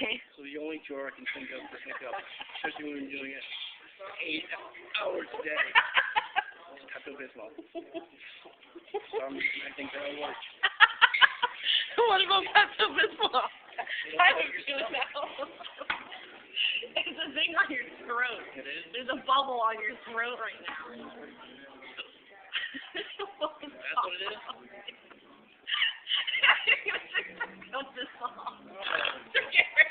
Okay. So the only cure I can think of for hiccups, especially when we're doing it 8 hours a day, is Pepto-Bismol. I think that'll work. What about Pepto-Bismol? I would do it now. It's a thing on your throat. It is? There's a bubble on your throat right now. That's what it is? Pepto-Bismol.